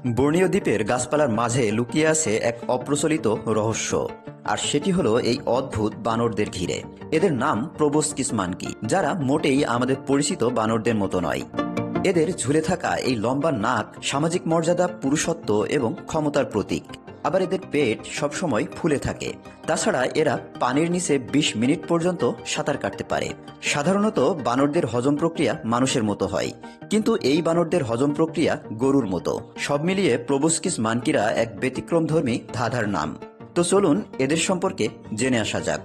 বর্ণীয় দ্বীপের গাছপালার মাঝে লুকিয়ে আছে এক অপ্রচলিত রহস্য, আর সেটি হলো এই অদ্ভুত বানরদের ঘিরে। এদের নাম প্রোবস্কিস মানকি, যারা মোটেই আমাদের পরিচিত বানরদের মতো নয়। এদের ঝুলে থাকা এই লম্বা নাক সামাজিক মর্যাদা, পুরুষত্ব এবং ক্ষমতার প্রতীক। আবার এদের পেট সবসময় ফুলে থাকে। তাছাড়া এরা পানির নিচে ২০ মিনিট পর্যন্ত সাঁতার কাটতে পারে। সাধারণত বানরদের হজম প্রক্রিয়া মানুষের মতো হয়, কিন্তু এই বানরদের হজম প্রক্রিয়া গরুর মতো। সব মিলিয়ে প্রোবস্কিস মানকিরা এক ব্যতিক্রমধর্মী ধাঁধার নাম। তো চলুন এদের সম্পর্কে জেনে আসা যাক।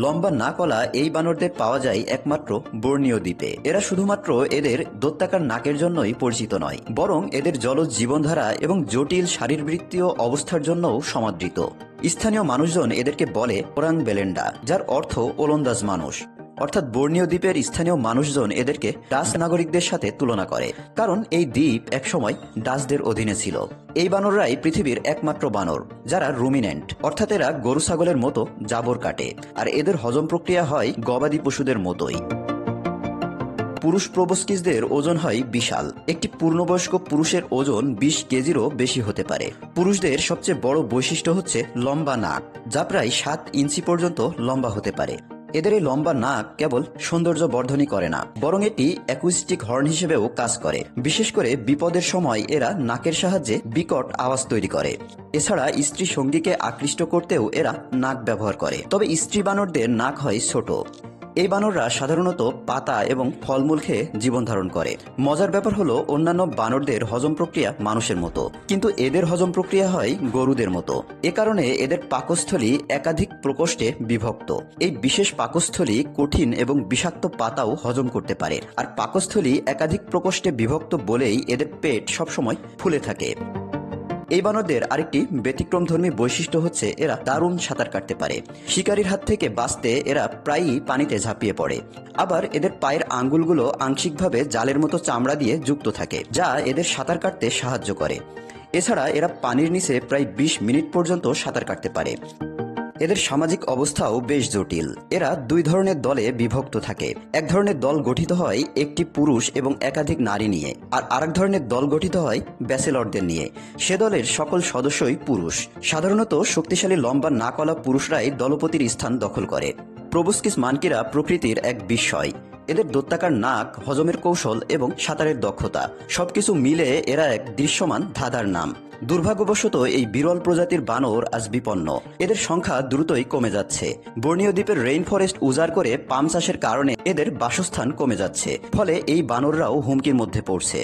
লম্বা নাকওয়ালা এই বানরদের পাওয়া যায় একমাত্র বর্ণীয় দ্বীপে। এরা শুধুমাত্র এদের দৈত্যাকার নাকের জন্যই পরিচিত নয়, বরং এদের জলজ জীবনধারা এবং জটিল শারীরবৃত্তীয় অবস্থার জন্যও সমাদৃত। স্থানীয় মানুষজন এদেরকে বলে ওরাং বেলেন্ডা, যার অর্থ ওলন্দাজ মানুষ। অর্থাৎ বর্ণীয় দ্বীপের স্থানীয় মানুষজন এদেরকে ডাচ নাগরিকদের সাথে তুলনা করে, কারণ এই দ্বীপ একসময় ডাচদের অধীনে ছিল। এই বানররাই পৃথিবীর একমাত্র বানর যারা রুমিনেন্ট, অর্থাৎ এরা গরু ছাগলের মতো জাবর কাটে, আর এদের হজম প্রক্রিয়া হয় গবাদি পশুদের মতোই। পুরুষ প্রোবস্কিসদের ওজন হয় বিশাল। একটি পূর্ণবয়স্ক পুরুষের ওজন ২০ কেজিরও বেশি হতে পারে। পুরুষদের সবচেয়ে বড় বৈশিষ্ট্য হচ্ছে লম্বা নাক, যা প্রায় ৭ ইঞ্চি পর্যন্ত লম্বা হতে পারে। এদের এই লম্বা নাক কেবল সৌন্দর্য বর্ধনই করে না, বরং এটি অ্যাকুস্টিক হর্ন হিসেবেও কাজ করে। বিশেষ করে বিপদের সময় এরা নাকের সাহায্যে বিকট আওয়াজ তৈরি করে। এছাড়া স্ত্রী সঙ্গীকে আকৃষ্ট করতেও এরা নাক ব্যবহার করে। তবে স্ত্রী বানরদের নাক হয় ছোট। এই বানররা সাধারণত পাতা এবং ফলমূল খেয়ে জীবন ধারণ করে। মজার ব্যাপার হলো, অন্যান্য বানরদের হজম প্রক্রিয়া মানুষের মতো, কিন্তু এদের হজম প্রক্রিয়া হয় গরুদের মতো। এ কারণে এদের পাকস্থলী একাধিক প্রকোষ্ঠে বিভক্ত। এই বিশেষ পাকস্থলী কঠিন এবং বিষাক্ত পাতাও হজম করতে পারে। আর পাকস্থলী একাধিক প্রকোষ্ঠে বিভক্ত বলেই এদের পেট সবসময় ফুলে থাকে। এই বানরদের আরেকটি ব্যতিক্রমধর্মী বৈশিষ্ট্য হচ্ছে এরা দারুণ সাঁতার কাটতে পারে। শিকারীর হাত থেকে বাঁচতে এরা প্রায়ই পানিতে ঝাঁপিয়ে পড়ে। আবার এদের পায়ের আঙ্গুলগুলো আংশিকভাবে জালের মতো চামড়া দিয়ে যুক্ত থাকে, যা এদের সাঁতার কাটতে সাহায্য করে। এছাড়া এরা পানির নিচে প্রায় ২০ মিনিট পর্যন্ত সাঁতার কাটতে পারে। এদের সামাজিক অবস্থাও বেশ জটিল। এরা ২ ধরনের দলে বিভক্ত থাকে। এক ধরনের দল গঠিত হয় একটি পুরুষ এবং একাধিক নারী নিয়ে, আর আরেক ধরনের দল গঠিত হয় ব্যাচেলরদের নিয়ে। সে দলের সকল সদস্যই পুরুষ। সাধারণত শক্তিশালী লম্বা নাকওয়ালা পুরুষরাই দলপতির স্থান দখল করে। প্রোবস্কিস মানকিরা প্রকৃতির এক বিস্ময়। এদের দৈত্যাকার নাক, হজমের কৌশল এবং সাঁতারের দক্ষতা সবকিছু মিলে এরা এক দৃশ্যমান ধাঁধার নাম। দুর্ভাগ্যবশত এই বিরল প্রজাতির বানর আজ বিপন্ন। এদের সংখ্যা দ্রুতই কমে যাচ্ছে। বর্ণীয় দ্বীপের রেইন ফরেস্ট উজাড় করে পাম চাষের কারণে এদের বাসস্থান কমে যাচ্ছে, ফলে এই বানররাও হুমকির মধ্যে পড়ছে।